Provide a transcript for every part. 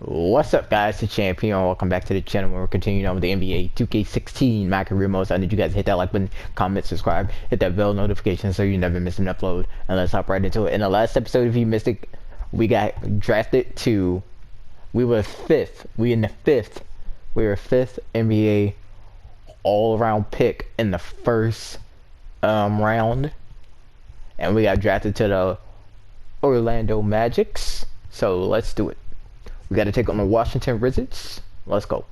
What's up, guys? It's Champion. Welcome back to the channel where we're continuing on with the NBA 2K16 My Career Mode. So I need you guys to hit that like button, comment, subscribe, hit that bell notification so you never miss an upload. And let's hop right into it. In the last episode, if you missed it, we got drafted to... We were fifth. We were fifth NBA all-around pick in the first round. And we got drafted to the Orlando Magics. So let's do it. We got to take on the Washington Wizards. Let's go.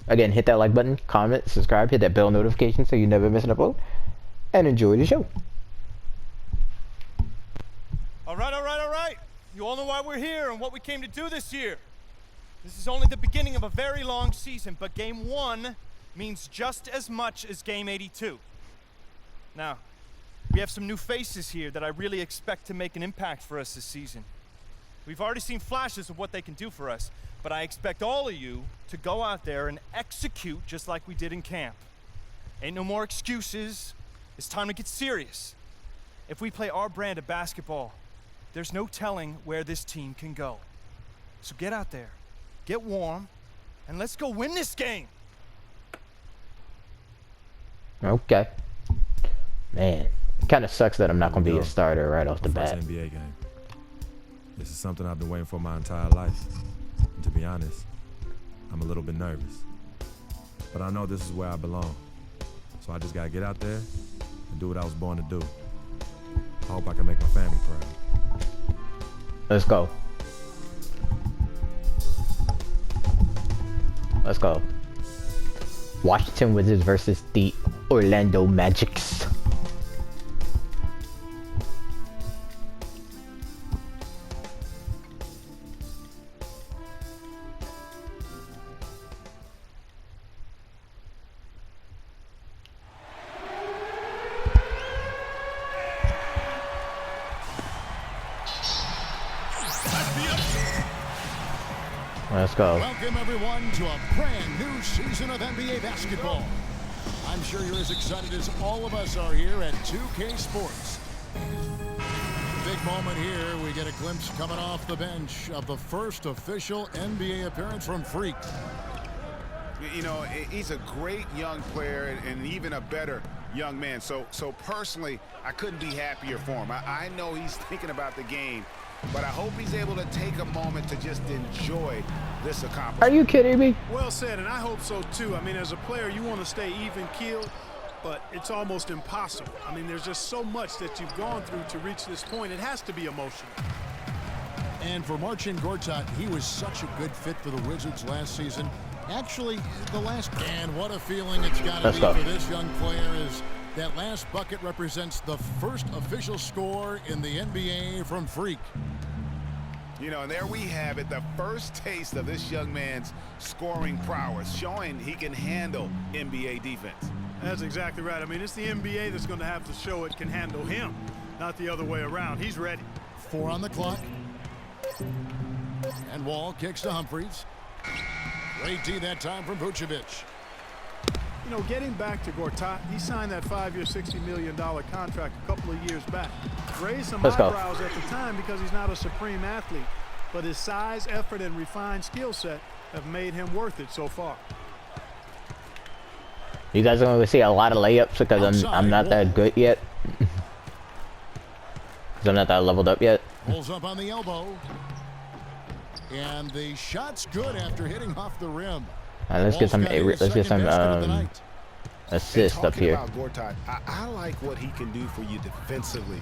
Again, hit that like button, comment, subscribe, hit that bell notification so you never miss an upload, and enjoy the show. All right. You all know why we're here and what we came to do this year. This is only the beginning of a very long season, but Game 1 means just as much as Game 82. Now, we have some new faces here that I really expect to make an impact for us this season. We've already seen flashes of what they can do for us, but I expect all of you to go out there and execute just like we did in camp. Ain't no more excuses. It's time to get serious. If we play our brand of basketball, there's no telling where this team can go. So get out there, get warm, and let's go win this game. Okay. Man, it kind of sucks that I'm not going to be a starter right off the bat. NBA game. This is something I've been waiting for my entire life. And to be honest, I'm a little bit nervous. But I know this is where I belong. So I just gotta get out there and do what I was born to do. I hope I can make my family proud. Let's go. Let's go. Washington Wizards versus the Orlando Magics. Let's go. Welcome everyone to a brand new season of NBA basketball. I'm sure you're as excited as all of us are here at 2K Sports. Big moment here. We get a glimpse coming off the bench of the first official NBA appearance from Freak. You know, he's a great young player and even a better young man. So personally, I couldn't be happier for him. I know he's thinking about the game, but I hope he's able to take a moment to just enjoy this accomplishment. Are you kidding me? Well said, and I hope so too. I mean, as a player, you want to stay even-keeled, but it's almost impossible. I mean, there's just so much that you've gone through to reach this point. It has to be emotional. And for Marcin Gortat, he was such a good fit for the Wizards last season. Actually, the last... And what a feeling it's got to be for this young player is that last bucket represents the first official score in the NBA from Freak. You know, and there we have it, the first taste of this young man's scoring prowess, showing he can handle NBA defense. That's exactly right. I mean, it's the NBA that's going to have to show it can handle him, not the other way around. He's ready. 4 on the clock. And Wall kicks to Humphries. Great D that time from Vucevic. You know, getting back to Gortat, he signed that 5-year, $60 million contract a couple of years back. Raised some eyebrows at the time because he's not a supreme athlete, but his size, effort, and refined skill set have made him worth it so far. You guys are going to see a lot of layups because I'm not that good yet. Because I'm not that leveled up yet. Pulls up on the elbow. And the shot's good after hitting off the rim. Let's get some assist up here. About Gortat, I like what he can do for you defensively.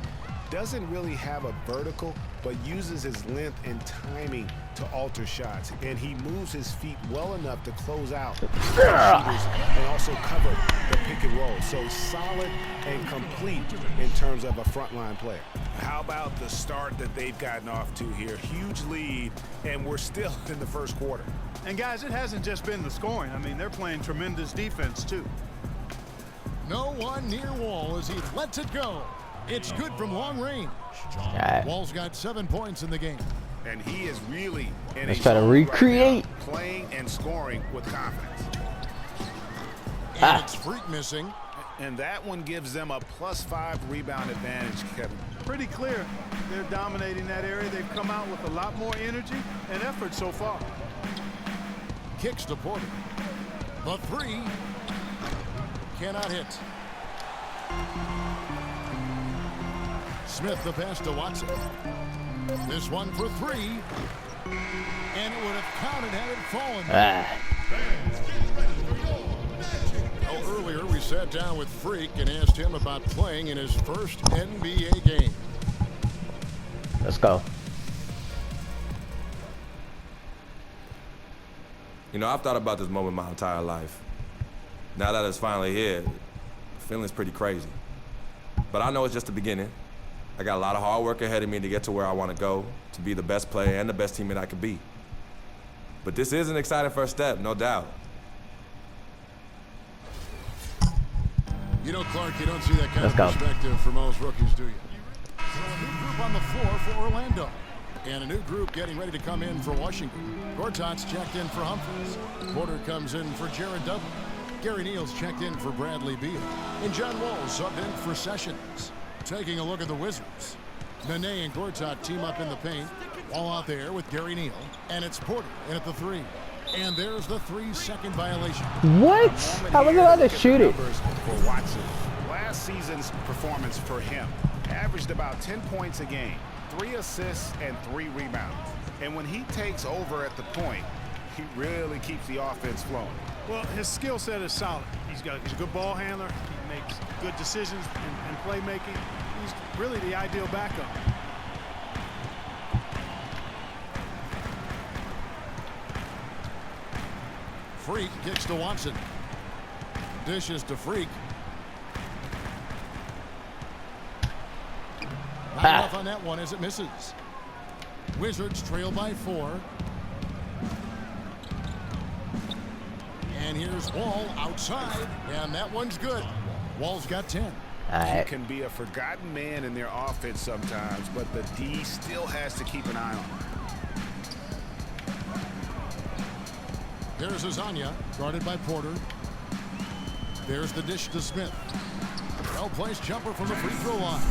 Doesn't really have a vertical, but uses his length and timing to alter shots. And he moves his feet well enough to close out shooters and also cover the pick and roll. So solid and complete in terms of a frontline player. How about the start that they've gotten off to here? Huge lead, and we're still in the first quarter. And guys, it hasn't just been the scoring. I mean, they're playing tremendous defense too. No one near Wall as he lets it go. It's good from long range. Wall's got 7 points in the game. And he is really in Let's try to recreate. Right now, playing and scoring with confidence. And it's Freak missing. And that one gives them a +5 rebound advantage, Kevin. pretty clear they're dominating that area. They've come out with a lot more energy and effort so far. Kicks to Porter. The three. Cannot hit. Smith the pass to Watson. This one for three. And it would have counted had it fallen. Well, earlier we sat down with Freak and asked him about playing in his first NBA game. Let's go. You know, I've thought about this moment my entire life. Now that it's finally here, the feeling's pretty crazy. But I know it's just the beginning. I got a lot of hard work ahead of me to get to where I want to go, to be the best player and the best teammate I could be. But this is an exciting first step, no doubt. You know, Clark, you don't see that kind of perspective for most rookies, do you? So a new group on the floor for Orlando. And a new group getting ready to come in for Washington. Gortat's checked in for Humphries. Porter comes in for Jared Dudley. Gary Neal's checked in for Bradley Beal. And John Wall's subbed in for Sessions. Taking a look at the Wizards. Nene and Gortat team up in the paint. Wall out there with Gary Neal. And it's Porter in at the three. And there's the 3-second violation. What? How was allowed to shoot it? For Watson, last season's performance for him averaged about 10 points a game, 3 assists and 3 rebounds. And when he takes over at the point, he really keeps the offense flowing. Well, his skill set is solid. He's a good ball handler. He makes good decisions in playmaking. He's really the ideal backup. Freak kicks to Watson. Dishes to Freak. Not enough on that one as it misses. Wizards trail by 4. And here's Wall outside, and that one's good. Wall's got 10. He can be a forgotten man in their offense sometimes, but the D still has to keep an eye on him. There's Azania, guarded by Porter. There's the dish to Smith. Well-placed jumper from the free throw line.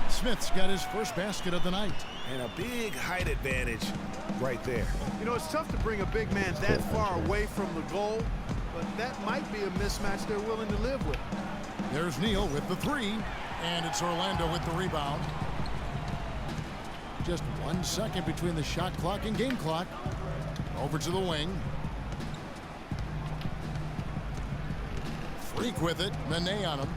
Smith's got his first basket of the night. And a big height advantage right there. You know, it's tough to bring a big man that far away from the goal, but that might be a mismatch they're willing to live with. There's Neal with the three, and it's Orlando with the rebound. Just 1 second between the shot clock and game clock. Over to the wing. Freak with it. Nene on him.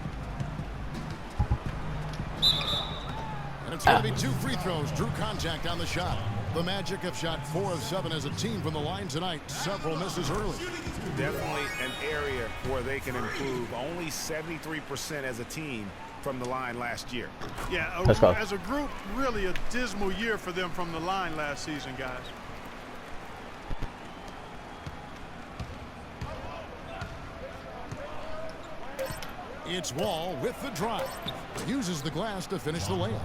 And it's going to be 2 free throws. Drew contact on the shot. The Magic have shot 4 of 7 as a team from the line tonight. Several misses early. Definitely an area where they can improve. Only 73% as a team from the line last year. Yeah, as a group, really a dismal year for them from the line last season, guys. It's Wall with the drive. Uses the glass to finish the layup.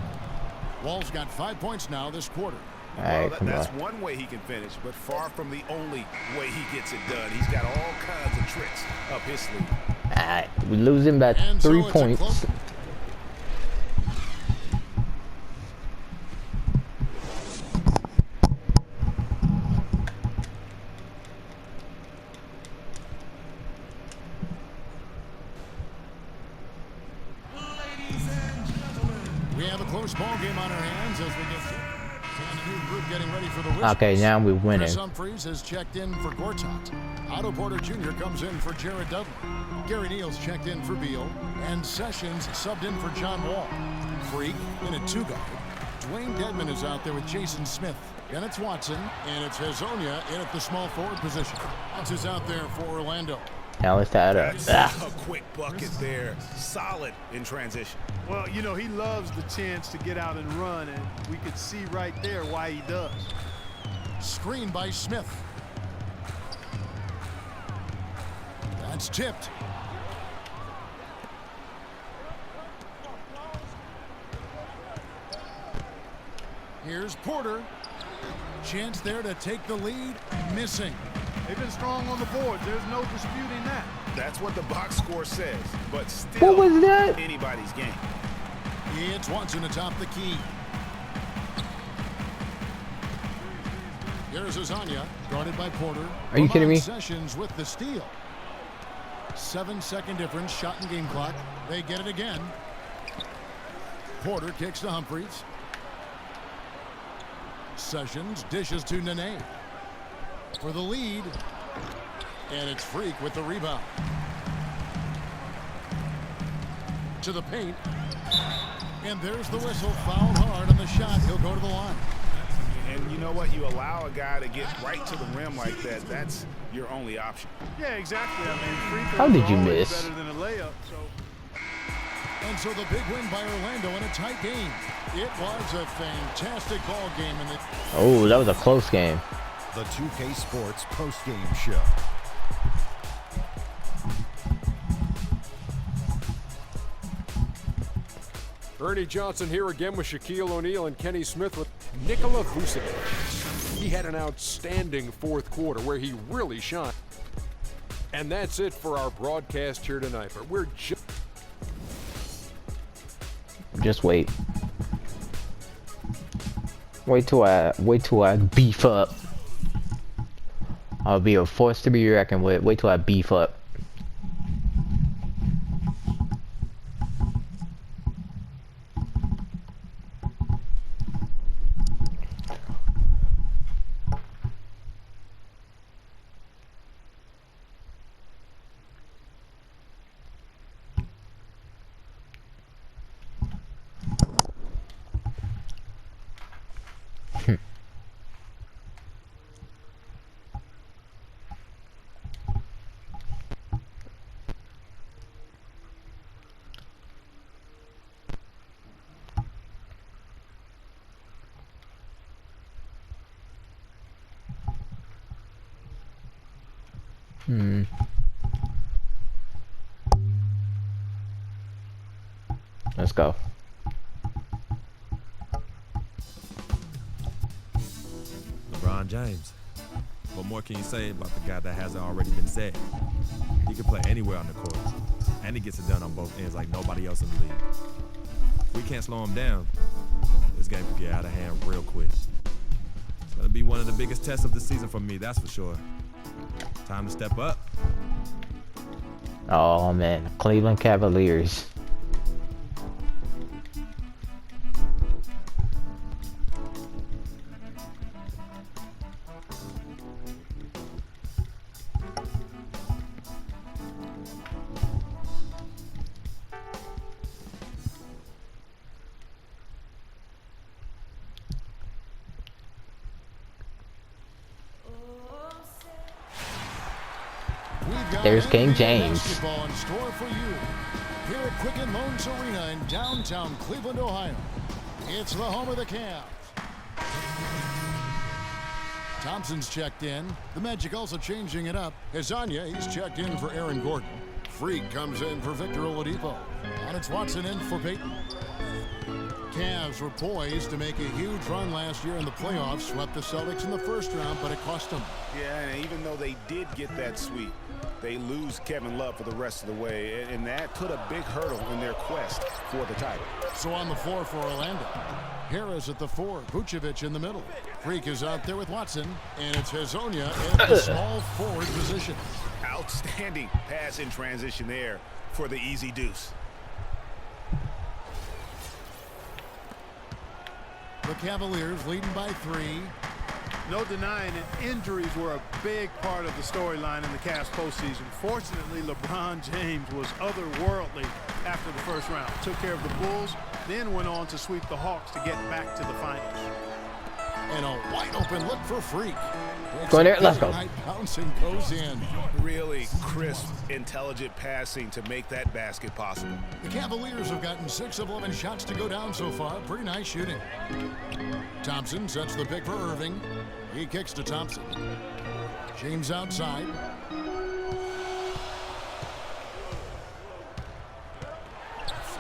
Wall's got 5 points now this quarter. All right, that's one way he can finish, but far from the only way he gets it done. He's got all kinds of tricks up his sleeve. All right, we lose him by 3 points. We have a close ball game on our hands as we get to a new group getting ready for the Wizards. Okay, now we're winning. Chris Humphries has checked in for Gortat. Otto Porter Jr. comes in for Jared Dudley. Gary Neal's checked in for Beal. And Sessions subbed in for John Wall. Freak in a 2-guard. Dwayne Dedmon is out there with Jason Smith. And it's Watson. And it's Hazonia in at the small forward position. Watson is out there for Orlando. Now let's tie it up. That's a quick bucket there. Solid in transition. Well, you know, he loves the chance to get out and run, and we could see right there why he does. Screen by Smith. That's tipped. Here's Porter. Chance there to take the lead. Missing. They've been strong on the board. There's no disputing that. That's what the box score says, but still what was that? anybody's game. It's Watson atop the key. Here's Azania, guarded by Porter. Are you kidding me? Sessions with the steal. 7-second difference, shot and game clock. They get it again. Porter kicks to Humphries. Sessions dishes to Nene for the lead. And it's Freak with the rebound. To the paint. And there's the whistle. Fouled hard on the shot. He'll go to the line. And you know what? You allow a guy to get right to the rim like that. That's your only option. Yeah, exactly. I mean, free throws How did you are always miss? better than a layup. And so the big win by Orlando in a tight game. It was a fantastic ball game. And Oh, that was a close game. The 2K Sports post-game show. Ernie Johnson here again with Shaquille O'Neal and Kenny Smith with Nikola Vucevic. He had an outstanding fourth quarter where he really shined. And that's it for our broadcast here tonight. But we're Just wait. Wait till I beef up. I'll be a force to be reckoned with. Wait till I beef up. Let's go. LeBron James. What more can you say about the guy that hasn't already been said? He can play anywhere on the court, and he gets it done on both ends like nobody else in the league. If we can't slow him down, this game could get out of hand real quick. It's gonna be one of the biggest tests of the season for me, that's for sure. Time to step up. Oh man, Cleveland Cavaliers. There's King James. Basketball in store for you here at Quicken Loans Arena in downtown Cleveland, Ohio. It's the home of the Cavs. Thompson's checked in. The Magic also changing it up. Azania, he's checked in for Aaron Gordon. Freak comes in for Victor Oladipo. And it's Watson in for Peyton. Cavs were poised to make a huge run last year in the playoffs. Swept the Celtics in the first round, but it cost them. Yeah, and even though they did get that sweep, they lose Kevin Love for the rest of the way, and that put a big hurdle in their quest for the title. So on the floor for Orlando, Harris at the 4, Vucevic in the middle. Freak is out there with Watson, and it's Hazonia at the small forward position. Outstanding pass in transition there for the easy deuce. The Cavaliers leading by 3. No denying it, injuries were a big part of the storyline in the Cavs postseason. Fortunately, LeBron James was otherworldly after the first round. Took care of the Bulls, then went on to sweep the Hawks to get back to the finals. And a wide open look for Freak. Go in there, let's go. Bouncing goes in. Really crisp, intelligent passing to make that basket possible. The Cavaliers have gotten 6 of 11 shots to go down so far. Pretty nice shooting. Thompson sets the pick for Irving. He kicks to Thompson. James outside.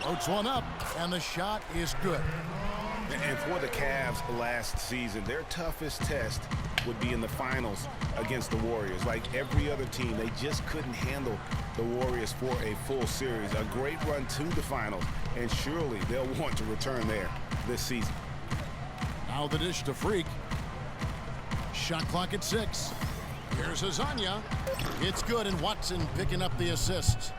Floats one up, and the shot is good. And for the Cavs last season, their toughest test would be in the finals against the Warriors. Like every other team, they just couldn't handle the Warriors for a full series. A great run to the finals, and surely they'll want to return there this season. Now the dish to Freak. Shot clock at 6. Here's Hezonja. It's good, and Watson picking up the assist.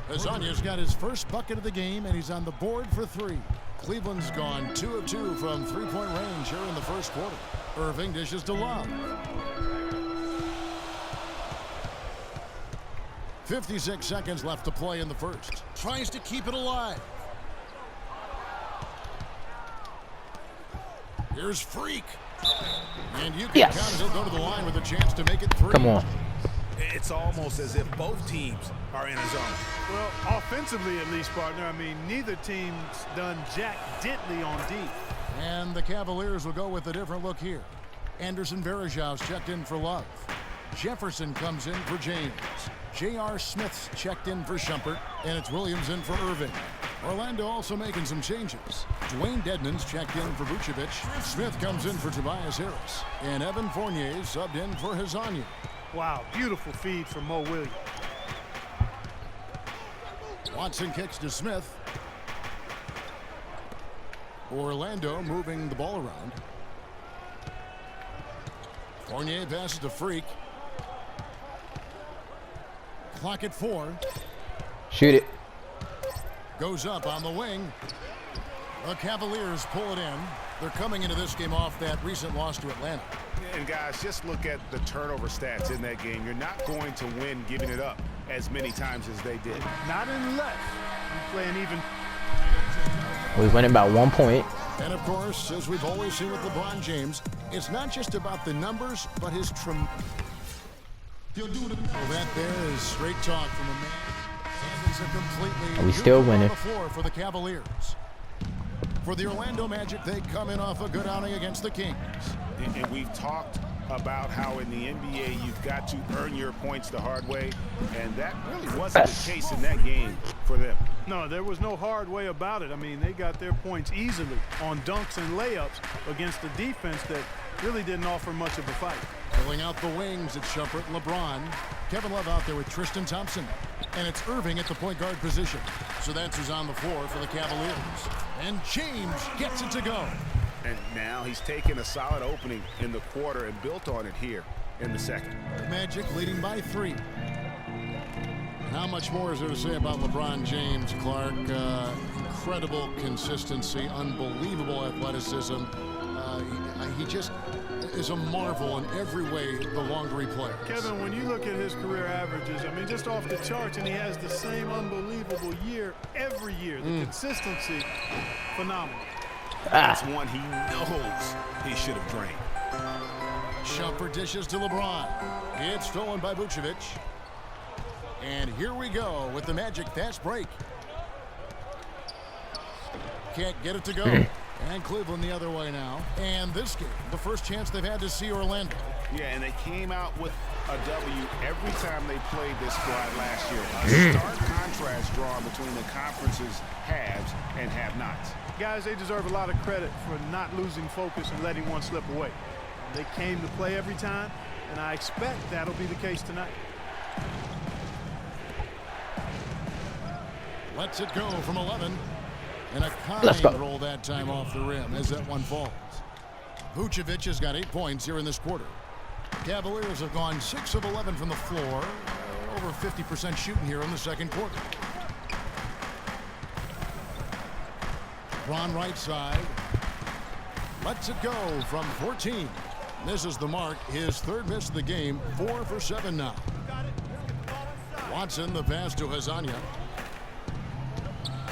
Hezonja's got his first bucket of the game, and he's on the board for 3. Cleveland's gone 2 of 2 from three-point range here in the first quarter. Irving dishes to Love. 56 seconds left to play in the first. Tries to keep it alive. Here's Freak. And you can count he'll go to the line with a chance to make it 3. Come on. It's almost as if both teams are in a zone. Well, offensively at least, partner. I mean, neither team's done jack diddly on D. And the Cavaliers will go with a different look here. Anderson Varejão's checked in for Love. Jefferson comes in for James. J.R. Smith's checked in for Shumpert, and it's Williams in for Irving. Orlando also making some changes. Dwayne Dedmon's checked in for Vucevic. Smith comes in for Tobias Harris. And Evan Fournier subbed in for Hezonja. Wow, beautiful feed from Mo Williams. Watson kicks to Smith. Orlando moving the ball around. Fournier passes to Freak. Clock at 4. Shoot it. Goes up on the wing. The Cavaliers pull it in. They're coming into this game off that recent loss to Atlanta. And guys, just look at the turnover stats in that game. You're not going to win giving it up as many times as they did. Not unless you play an even. We winning by 1 point. And of course, as we've always seen with LeBron James, it's not just about the numbers, but his Well, that there is straight talk from a man. And it's a completely Are we still winning? on the floor for the Cavaliers. For the Orlando Magic, they come in off a good outing against the Kings. And we've talked about how in the NBA you've got to earn your points the hard way, and that really wasn't the case in that game for them. No, there was no hard way about it. I mean, they got their points easily on dunks and layups against a defense that really didn't offer much of a fight. Filling out the wings, it's Shumpert and LeBron. Kevin Love out there with Tristan Thompson. And it's Irving at the point guard position. So that's who's on the floor for the Cavaliers. And James gets it to go. And now he's taken a solid opening in the quarter and built on it here in the second. Magic leading by 3. How much more is there to say about LeBron James, Clark? Incredible consistency, unbelievable athleticism. He just is a marvel in every way the longer he plays. Kevin, when you look at his career averages, I mean, just off the charts, and he has the same unbelievable year every year. The consistency, phenomenal. That's one he knows he should have drained. Shumpert dishes to LeBron. It's stolen by Vucevic. And here we go with the Magic fast break. Can't get it to go. And Cleveland the other way now. And this game, the first chance they've had to see Orlando. Yeah, and they came out with a W every time they played this squad last year. A stark contrast drawn between the conference's haves and have-nots. Guys, they deserve a lot of credit for not losing focus and letting one slip away. They came to play every time, and I expect that'll be the case tonight. Lets it go from 11. And a kind roll that time off the rim as that one falls. Vucevic has got 8 points here in this quarter. Cavaliers have gone 6 of 11 from the floor. Over 50% shooting here in the second quarter. Bron right side. Lets it go from 14. Misses the mark. His third miss of the game. 4 for 7 now. Watson the pass to Hezonja.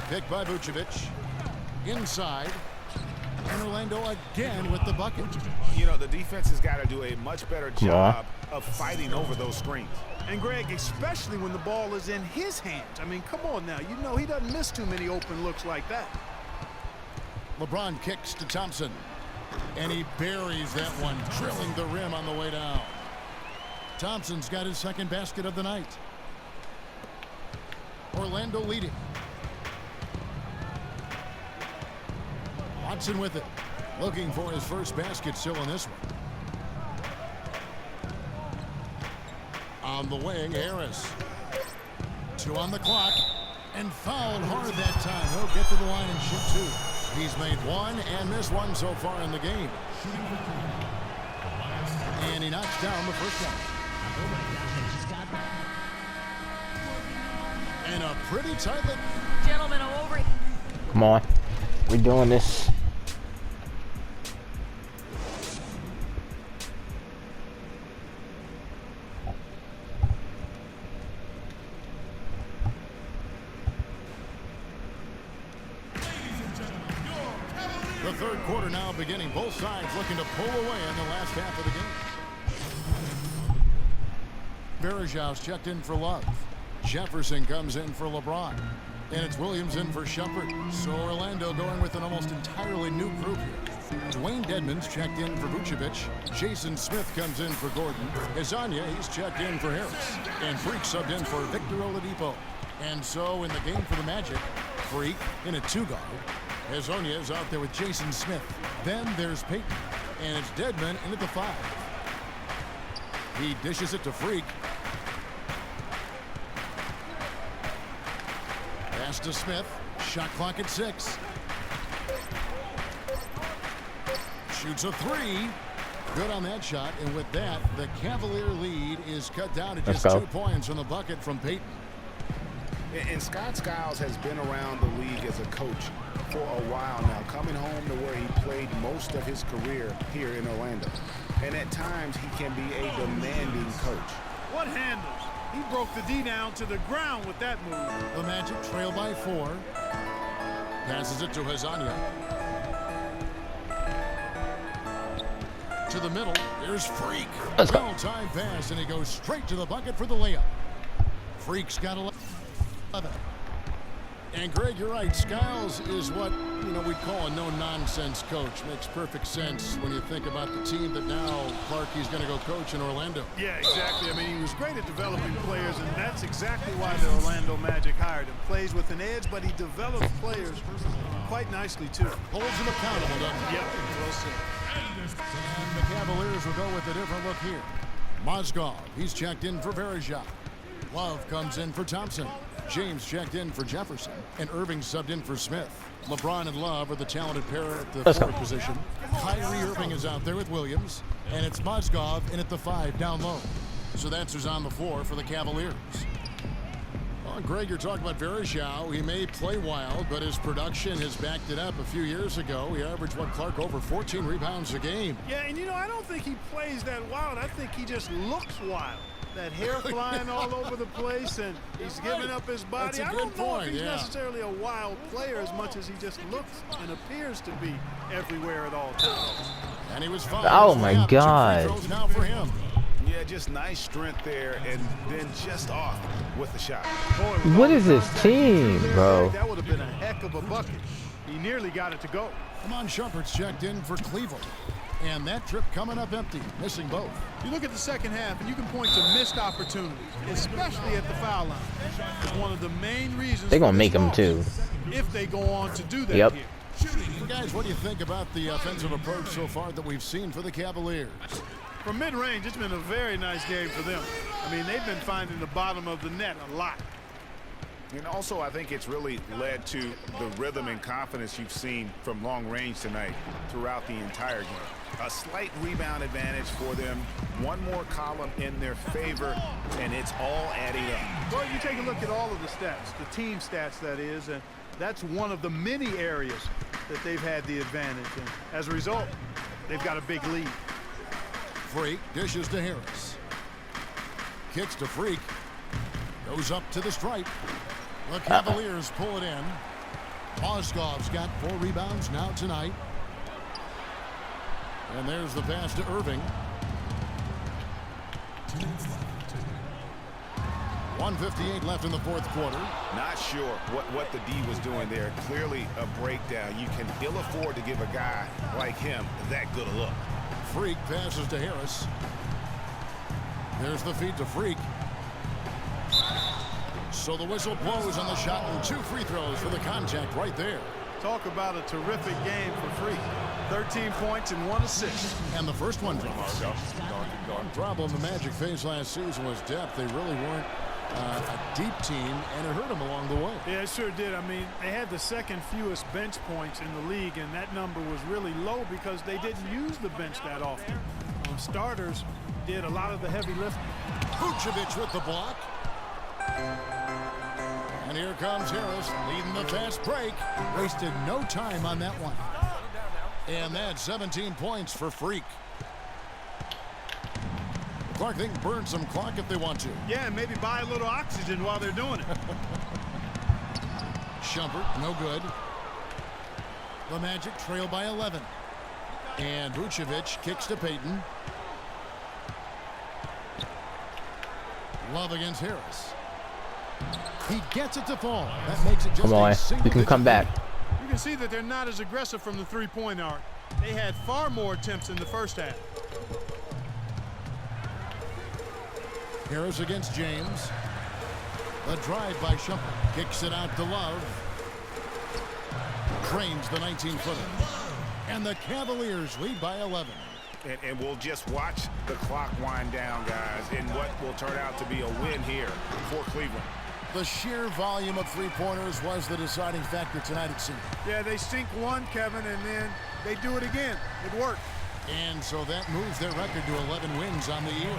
Picked by Vucevic. Inside. And Orlando again with the bucket. You know, the defense has got to do a much better job of fighting over those screens. And Greg, especially when the ball is in his hands. I mean, come on now. You know he doesn't miss too many open looks like that. LeBron kicks to Thompson. And he buries that one, drilling the rim on the way down. Thompson's got his second basket of the night. Orlando leading. Watson with it. Looking for his first basket still in this one. On the wing, Harris. 2 on the clock. And fouled hard that time. He'll get to the line and shoot two. He's made one and missed one so far in the game. And he knocks down the first one. And a pretty tight look. Gentlemen, I'm over. Come on. We're doing this. The third quarter now beginning. Both sides looking to pull away in the last half of the game. Berejau's checked in for Love. Jefferson comes in for LeBron. And it's Williams in for Shumpert. So Orlando going with an almost entirely new group here. Dwayne Dedmon's checked in for Vucevic. Jason Smith comes in for Gordon. Hezonja, he's checked in for Harris. And Freak subbed in for Victor Oladipo. And so in the game for the Magic, Freak in a two-guard. Hezonja is out there with Jason Smith. Then there's Payton. And it's Dedmon in at the 5. He dishes it to Freak. Pass to Smith. Shot clock at 6. Shoots a 3. Good on that shot. And with that, the Cavalier lead is cut down to just 2 points on the bucket from Payton. And Scott Skiles has been around the league as a coach for a while now, coming home to where he played most of his career here in Orlando. And at times, he can be a demanding coach. What handles? He broke the D down to the ground with that move. The Magic trail by 4. Passes it to Hezonja. To the middle. There's Freak. Well-timed pass, and he goes straight to the bucket for the layup. Freak's got 11. And Greg, you're right. Skiles is what, we'd call a no-nonsense coach. Makes perfect sense when you think about the team that now Clarkie's going to go coach in Orlando. Yeah, exactly. I mean, he was great at developing players, and that's exactly why the Orlando Magic hired him. Plays with an edge, but he develops players quite nicely, too. Holds him accountable, doesn't he? Yep, well said. And the Cavaliers will go with a different look here. Mozgov, he's checked in for Berejau. Love comes in for Thompson. James checked in for Jefferson, and Irving subbed in for Smith. LeBron and Love are the talented pair at the forward position. Kyrie Irving is out there with Williams, and it's Mozgov in at the 5 down low. So that's who's on the floor for the Cavaliers. Well, Greg, you're talking about Berejau. He may play wild, but his production has backed it up. A few years ago, he averaged, Clark, over 14 rebounds a game. Yeah, and I don't think he plays that wild. I think he just looks wild. That hair flying all over the place, and he's giving up his body. I don't know if he's necessarily a wild player as much as he just looks and appears to be everywhere at all times. And he was fouled. Oh my God. 2 free throws now for him. Yeah, just nice strength there, and then just off with the shot. Boy, what is this team, bro? That would have been a heck of a bucket. He nearly got it to go. Come on, Shumpert's checked in for Cleveland. And that trip coming up empty, missing both. You look at the second half, and you can point to missed opportunities, especially at the foul line. It's one of the main reasons they're going to make them, too. If they go on to do that here. Guys, what do you think about the offensive approach so far that we've seen for the Cavaliers? From mid-range, it's been a very nice game for them. I mean, they've been finding the bottom of the net a lot. And also, I think it's really led to the rhythm and confidence you've seen from long range tonight throughout the entire game. A slight rebound advantage for them. One more column in their favor, and it's all adding up. Well, you take a look at all of the stats, the team stats, that is, and that's one of the many areas that they've had the advantage. And as a result, they've got a big lead. Freak dishes to Harris. Kicks to Freak. Goes up to the stripe. The Cavaliers pull it in. Mozgov's got 4 rebounds now tonight. And there's the pass to Irving. 1:58 left in the fourth quarter. Not sure what the D was doing there. Clearly a breakdown. You can ill afford to give a guy like him that good a look. Freak passes to Harris. There's the feed to Freak. So the whistle blows on the shot, and 2 free throws for the contact right there. Talk about a terrific game for Freak. 13 points and 1 assist. And the first one drops. One problem the Magic faced last season was depth. They really weren't a deep team, and it hurt them along the way. Yeah, it sure did. I mean, they had the second fewest bench points in the league, and that number was really low because they didn't use the bench that often. Starters did a lot of the heavy lifting. Vucevic with the block. And here comes Harris leading the fast break. Wasted no time on that one. And that's 17 points for Freak. Clark, they can burn some clock if they want to. Yeah, and maybe buy a little oxygen while they're doing it. Shumpert, no good. The Magic trail by 11. And Vucevic kicks to Payton. Love against Harris. He gets it to fall. That makes it just come on, we can come back. You can see that they're not as aggressive from the three-point arc. They had far more attempts in the first half. Harris against James. The drive by Shumpert. Kicks it out to Love. Trains the 19-footer. And the Cavaliers lead by 11. And we'll just watch the clock wind down, guys, in what will turn out to be a win here for Cleveland. The sheer volume of three-pointers was the deciding factor tonight, it seemed. Yeah, they sink one, Kevin, and then they do it again. It worked. And so that moves their record to 11 wins on the year.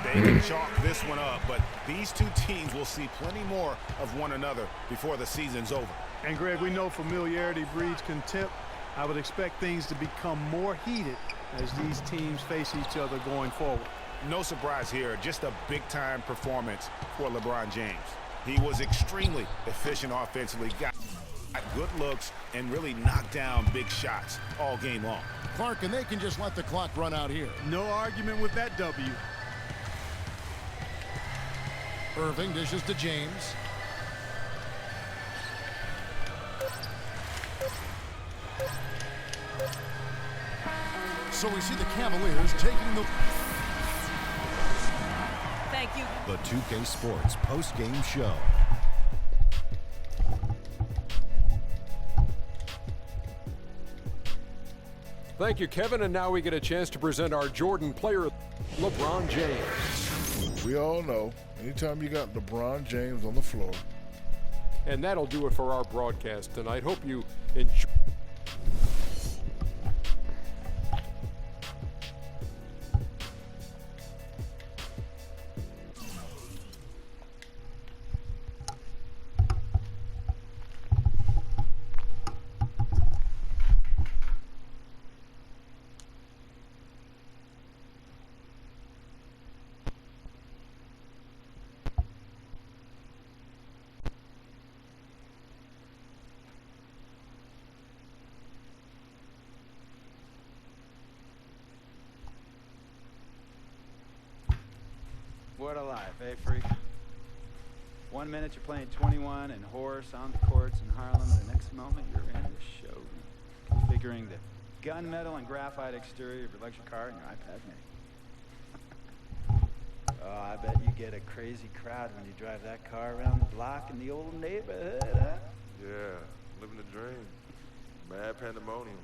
They can chalk this one up, but these two teams will see plenty more of one another before the season's over. And, Greg, we know familiarity breeds contempt. I would expect things to become more heated as these teams face each other going forward. No surprise here, just a big-time performance for LeBron James. He was extremely efficient offensively, got good looks, and really knocked down big shots all game long. Clark, and they can just let the clock run out here. No argument with that W. Irving dishes to James. So we see the Cavaliers taking the... Thank you. The 2K Sports post-game show. Thank you, Kevin. And now we get a chance to present our Jordan player, LeBron James. We all know, anytime you got LeBron James on the floor. And that'll do it for our broadcast tonight. Hope you enjoy. What a life, eh, Freak? 1 minute you're playing 21 and horse on the courts in Harlem, the next moment you're in the show, configuring the gunmetal and graphite exterior of your luxury car in your iPad Mini. Oh, I bet you get a crazy crowd when you drive that car around the block in the old neighborhood, huh? Yeah, living the dream. Mad pandemonium.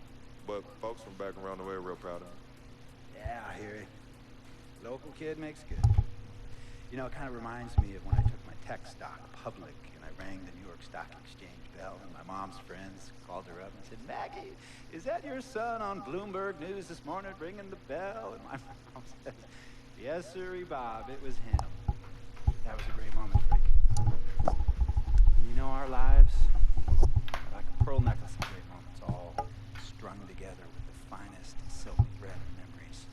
But folks from back around the way are real proud of me. Yeah, I hear you. Local kid makes good. You know, it kind of reminds me of when I took my tech stock public and I rang the New York Stock Exchange bell and my mom's friends called her up and said, "Maggie, is that your son on Bloomberg News this morning ringing the bell?" And my mom said, "Yes, sir, Bob, it was him." That was a great moment, Freak. You know, our lives are like a pearl necklace of great moments, all strung together with the finest silk thread of memories.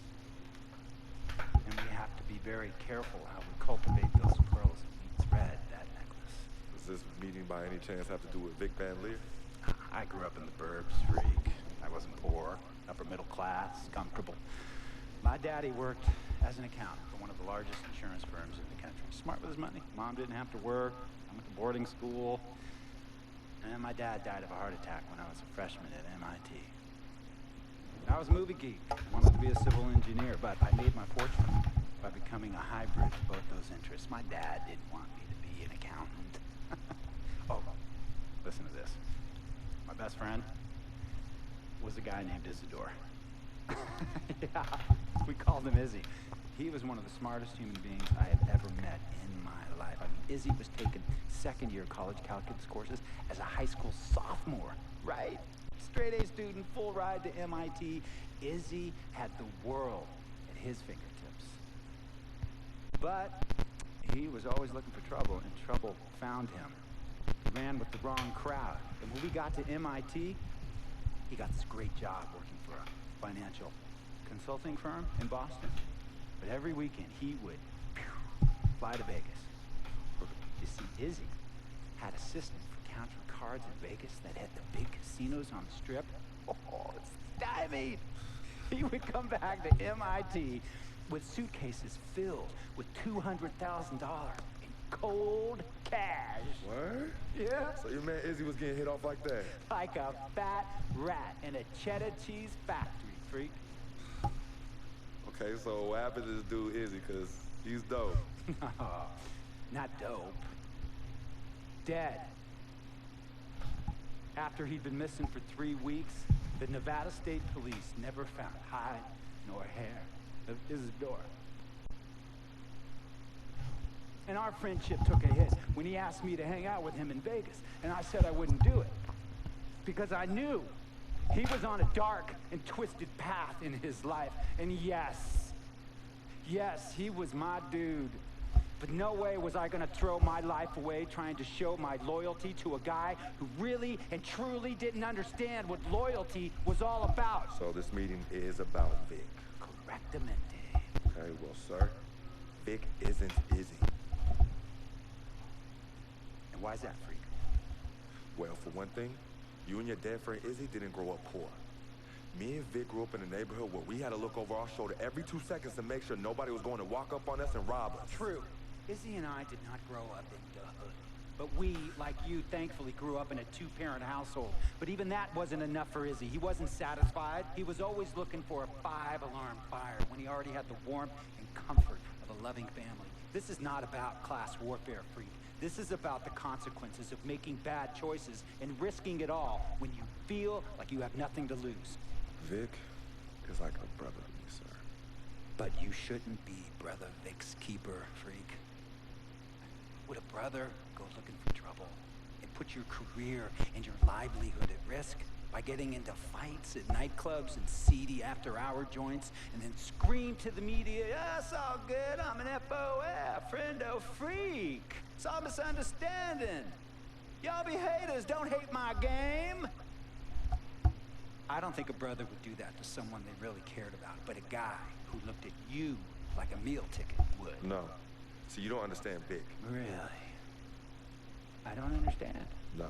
And we have to be very careful how we cultivate those pearls and we thread that necklace. Does this meeting by any chance have to do with Vic Van Leer? I grew up in the burbs, Freak. I wasn't poor, upper middle class, comfortable. My daddy worked as an accountant for one of the largest insurance firms in the country. Smart with his money. Mom didn't have to work. I went to boarding school. And my dad died of a heart attack when I was a freshman at MIT. I was a movie geek. I wanted to be a civil engineer, but I made my fortune by becoming a hybrid of both those interests. My dad didn't want me to be an accountant. Oh, listen to this. My best friend was a guy named Isidore. Yeah, we called him Izzy. He was one of the smartest human beings I have ever met in my life. I mean, Izzy was taking second-year college calculus courses as a high school sophomore, right? Straight-A student, full ride to MIT. Izzy had the world at his fingertips. But he was always looking for trouble, and trouble found him. He ran with the wrong crowd. And when we got to MIT, he got this great job working for a financial consulting firm in Boston. But every weekend, he would fly to Vegas. You see, Izzy had assistants for counting cards in Vegas that had the big casinos on the strip. Oh, it's stymied. He would come back to MIT with suitcases filled with $200,000 in cold cash. Word? Yeah. So your man Izzy was getting hit off like that? Like a fat rat in a cheddar cheese factory, freak. Okay, so what happened to this dude Izzy? Because he's dope. Not dope. Dead. After he'd been missing for 3 weeks, the Nevada State Police never found hide nor hair of Isidore. And our friendship took a hit when he asked me to hang out with him in Vegas, and I said I wouldn't do it. Because I knew he was on a dark and twisted path in his life, and yes, he was my dude. But no way was I gonna throw my life away trying to show my loyalty to a guy who really and truly didn't understand what loyalty was all about. So this meeting is about Vic. Correctamente. Okay, well, sir, Vic isn't Izzy. And why's that, freak? Well, for one thing, you and your dead friend Izzy didn't grow up poor. Me and Vic grew up in a neighborhood where we had to look over our shoulder every 2 seconds to make sure nobody was going to walk up on us and rob us. True. Izzy and I did not grow up in the hood. But we, like you, thankfully grew up in a 2-parent household. But even that wasn't enough for Izzy. He wasn't satisfied. He was always looking for a 5-alarm fire when he already had the warmth and comfort of a loving family. This is not about class warfare, freak. This is about the consequences of making bad choices and risking it all when you feel like you have nothing to lose. Vic is like a brother to me, sir. But you shouldn't be Brother Vic's keeper, freak. Would a brother go looking for trouble and put your career and your livelihood at risk by getting into fights at nightclubs and seedy after-hour joints and then scream to the media, "Yeah, it's all good, I'm an FOF, friendo freak. It's all misunderstanding. Y'all be haters, don't hate my game." I don't think a brother would do that to someone they really cared about, but a guy who looked at you like a meal ticket would. No. See, you don't understand Vic. Really? I don't understand. No.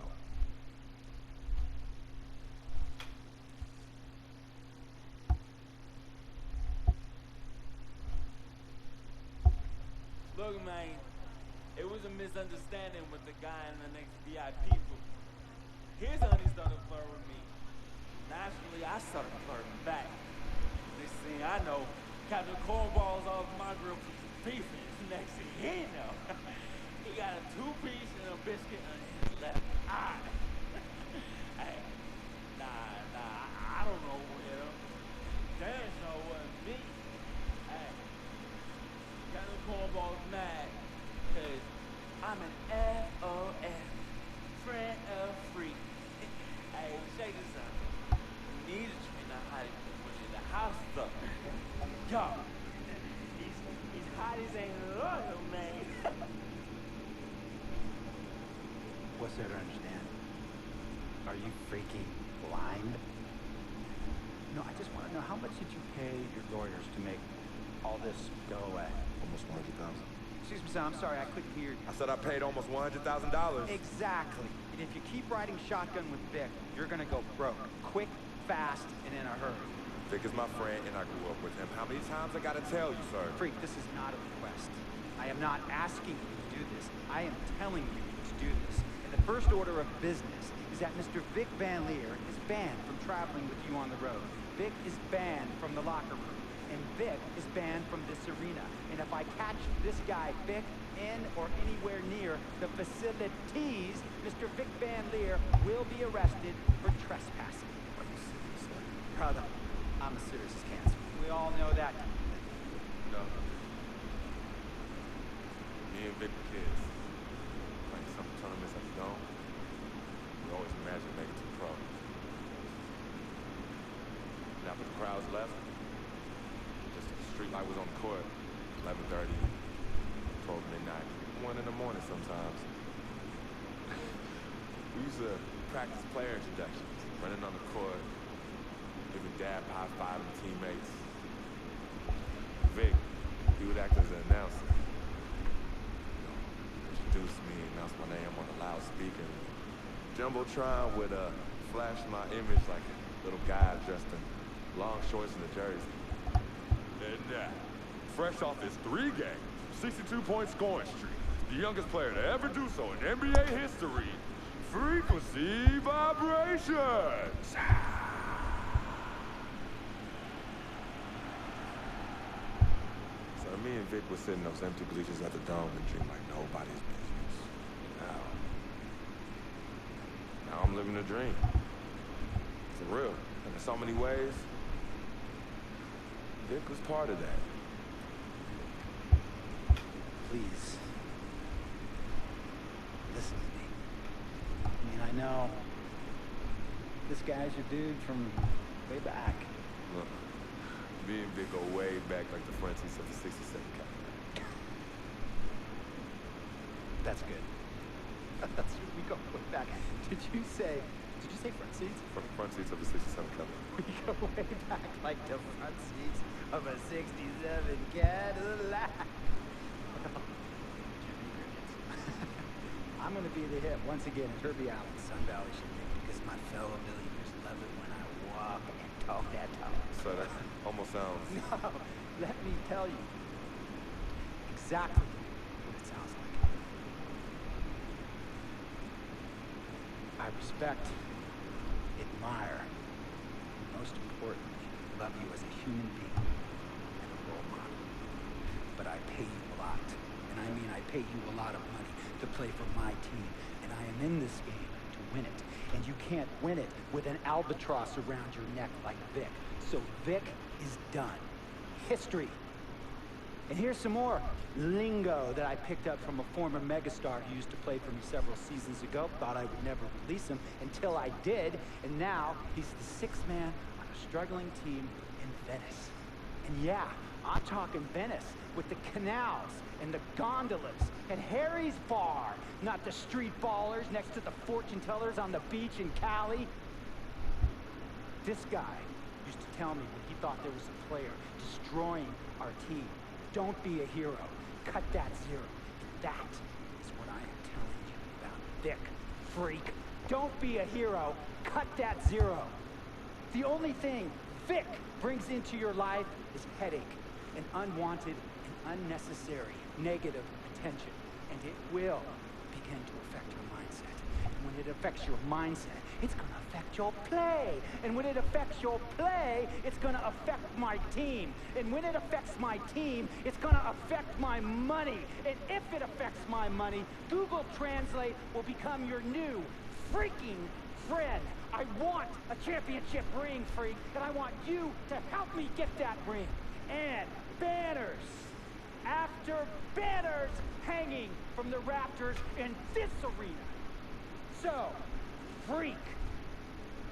Look, man, it was a misunderstanding with the guy in the next VIP booth. His honey started flirting with me. Naturally, I started flirting back. Next thing I know, Captain Cornball's off my grill for beef. Next thing he know, he got a 2-piece and a biscuit in his left eye. Hey, I don't know where. Damn sure wasn't me. Hey, Captain Cornball's mad because I'm an FOF, friend of freak. Hey, check this out. We need to train the Hollywood in the house though. Yo, these hotties ain't loyal, man. What's there to understand? Are you freaking blind? No, I just want to know, how much did you pay your lawyers to make all this go away? Almost 100,000. Excuse me, sir, I'm sorry, I couldn't hear you. I said I paid almost $100,000. Exactly. And if you keep riding shotgun with Vic, you're gonna go broke. Quick, fast, and in a hurry. Vic is my friend, and I grew up with him. How many times I gotta tell you, sir? Freak, this is not a request. I am not asking you to do this. I am telling you to do this. And the first order of business is that Mr. Vic Van Leer is banned from traveling with you on the road. Vic is banned from the locker room. And Vic is banned from this arena. And if I catch this guy, Vic, in or anywhere near the facilities, Mr. Vic Van Leer will be arrested for trespassing. Are you serious, sir? Brother, I'm as serious as cancer. We all know that. No. Vic were kids, playing some tournaments at the Dome, we always imagined making it to the pros. And after the crowds left, just the street light was on the court, 11:30, 12 midnight, 1 in the morning sometimes. We used to practice player introductions, running on the court, giving dab high-fiving teammates. Vic, he would act as an announcer. Introduce me, announce my name on a loudspeaker. Jumbotron would flash my image like a little guy dressed in long shorts and a jersey. And fresh off his 3 games, 62-point scoring streak, the youngest player to ever do so in NBA history, Frequency Vibrations! So me and Vic were sitting in those empty bleachers at the Dome and dream like nobody's business. Now I'm living a dream. For real. And in so many ways, Vic was part of that. Please. Listen to me. I mean, I know this guy's your dude from way back. Look, me and Vic go way back like the front seats of the 67 Cadillac. That's good. That's good. We go way back. Did you say front seats? Front seats of the 67 Cadillac. We go way back like the front seats of a 67 Cadillac. I'm going to be the hit once again at Herbie Allen's Sun Valley Shooting because my fellow billionaires love it when I walk and talk that talk. So that almost sounds... No, let me tell you exactly what it sounds like. I respect, admire, and most importantly, love you as a human being and a role model. But I pay you a lot, and I mean I pay you a lot of money to play for my team, and I am in this game to win it. And you can't win it with an albatross around your neck like Vic. So Vic is done. History. And here's some more lingo that I picked up from a former megastar who used to play for me several seasons ago. Thought I would never release him until I did. And now he's the 6th man on a struggling team in Venice. And yeah, I'm talking Venice with the canals and the gondolas and Harry's bar, not the street ballers next to the fortune tellers on the beach in Cali. This guy used to tell me when he thought there was a player destroying our team, don't be a hero, cut that zero. And that is what I am telling you about Vic, freak. Don't be a hero, cut that zero. The only thing Vic brings into your life is headache and unwanted and unnecessary negative attention. And it will begin to affect your mindset. And when it affects your mindset, it's going to affect your play. And when it affects your play, it's going to affect my team. And when it affects my team, it's going to affect my money. And if it affects my money, Google Translate will become your new freaking friend. I want a championship ring, freak, and I want you to help me get that ring. And banners after banners hanging from the Raptors in this arena. So, freak,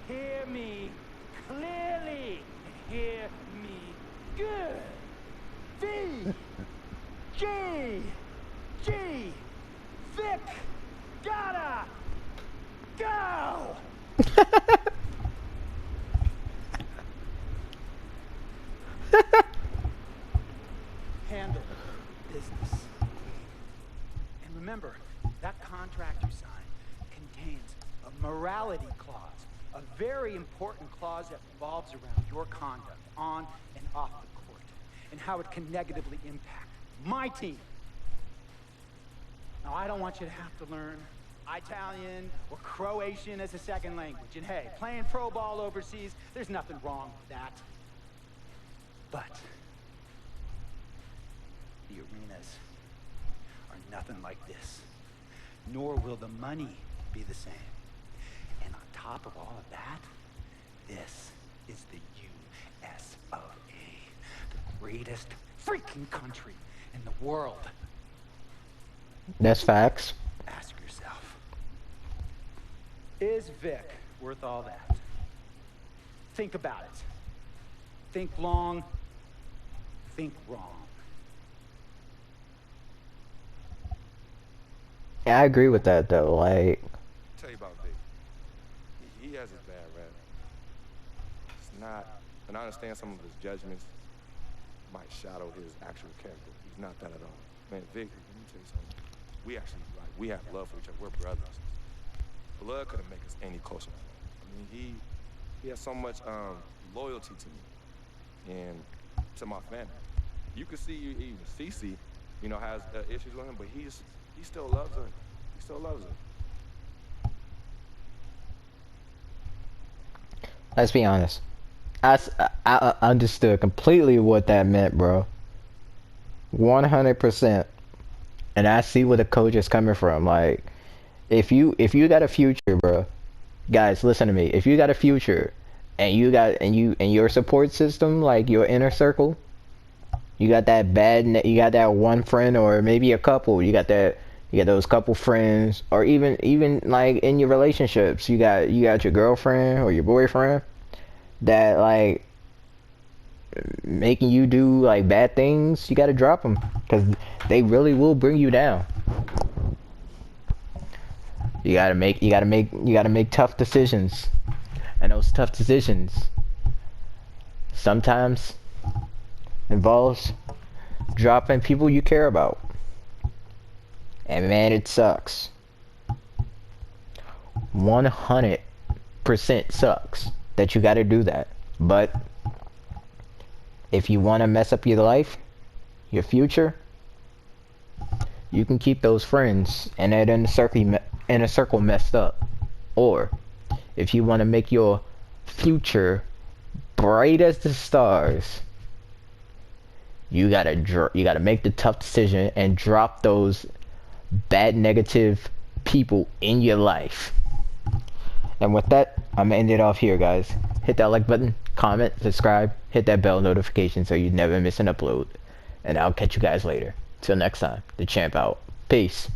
hear me clearly and hear me good. V-G-G, Vic, gotta go! Handle business. And remember, that contract you signed contains a morality clause, a very important clause that revolves around your conduct on and off the court, and how it can negatively impact my team. Now, I don't want you to have to learn Italian or Croatian as a second language. And hey, playing pro ball overseas, there's nothing wrong with that. But the arenas are nothing like this, nor will the money be the same. And on top of all of that, this is the US of A, the greatest freaking country in the world. That's facts. Ask yourself, is Vic worth all that? Think about it. Think long, think wrong. Yeah, I agree with that though. Like, Tell you about Vic. He has his bad rap. It's not, and I understand some of his judgments might shadow his actual character. He's not that at all. Man, Vic, let me tell you something. We actually, like, we have love for each other. We're brothers. Blood couldn't make us any closer. I mean, he has so much loyalty to me and to my family. You can see even Cece, you know, has issues with him, but he still loves her. He still loves her. let's be honest. I understood completely what that meant, bro. 100%. And I see where the coach is coming from. Like, if you got a future, bro, guys, listen to me. If you got a future, and your support system, like your inner circle, you got that one friend, or maybe a couple. You got those couple friends, or even like in your relationships, you got your girlfriend or your boyfriend that like making you do like bad things. You got to drop them, because they really will bring you down. You gotta make tough decisions, and those tough decisions sometimes involves dropping people you care about. And man, it sucks. 100% sucks that you gotta do that. But if you wanna mess up your life, your future, you can keep those friends and that inner circle messed up. Or if you wanna make your future bright as the stars, you gotta make the tough decision and drop those bad negative people in your life. And with that, I'm gonna end it off here, guys. Hit that like button, comment, subscribe, hit that bell notification so you never miss an upload. And I'll catch you guys later. Till next time, the champ out. Peace.